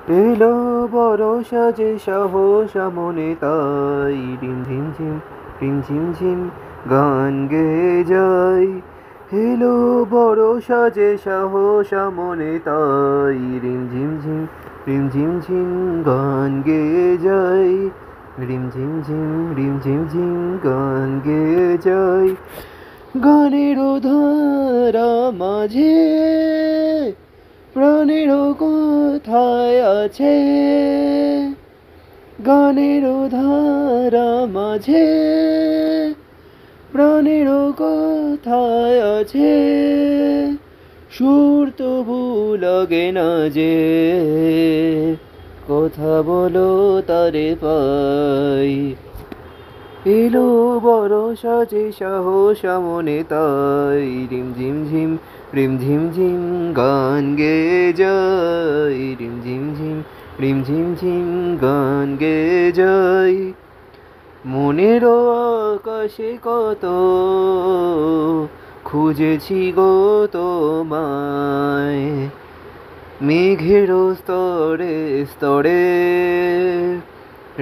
এলো বড় সাজে সাহস মনে তাই রিম ঝিম ঝিম রিম ঝিম ঝিম গান গেয়ে যাই। এলো বড় সাজে সাহস মনে তাই রিম ঝিম ঝিম রিম ঝিম ঝিম গান গেয়ে যাই। রিম ঝিম ঝিম রিম ঝিম ঝিম গান গেয়ে যাই। গানের ধারা মাঝে প্রাণের কোথায় আছে, গানের ধারা মাঝে প্রাণের কোথায় আছে, সুর তবু লাগে না যে, কথা বলো তারে পাই। এলো বড় সাজে সাহস মনে তাই রিম ঝিম ঝিম রিম ঝিম ঝিম গান গেয়ে যাই। রিম ঝিম ঝিম রিম ঝিম ঝিম গান গেয়ে যাই। মনের আকাশে কত খুঁজেছি গো তোমায়, মেঘের স্তরে স্তরে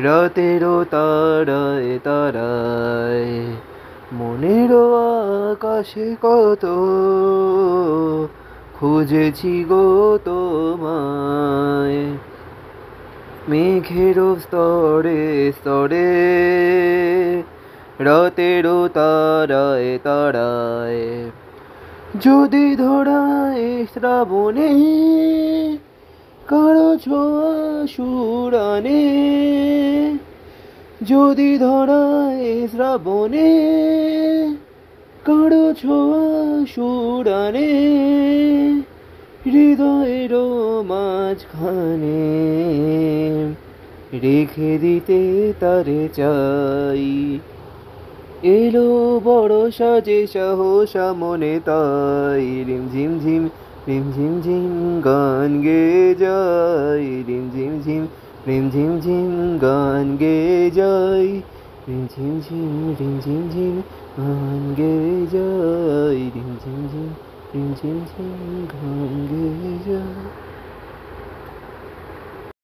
রাতেরও তারায় তারায়। মনের আকাশে কত খুঁজেছি গো তোমায়, মেঘের স্তরে স্তরে রাতেরও তারায় তারায়। যদি ধরায় শ্রাবণে কারো ছোঁয়া সুরানে, যদি ধরায় শ্রাবণে কারো ছোঁয়া সুরানে, হৃদয়ের মাঝখানে রেখে দিতে তারে চাই। এলো বড় সাজে সাহস মনে তাই রিম ঝিম ঝিম রিম ঝিম ঝিম গান গেয়ে যাই। রিম ঝিম ঝিম রিম ঝিম ঝিম গান গেয়ে যাই। রিম ঝিম ঝিম রিম ঝিম ঝিম গান গেয়ে যাই। রিম ঝিম ঝিম রিম ঝিম ঝিম গান গেয়ে যাই।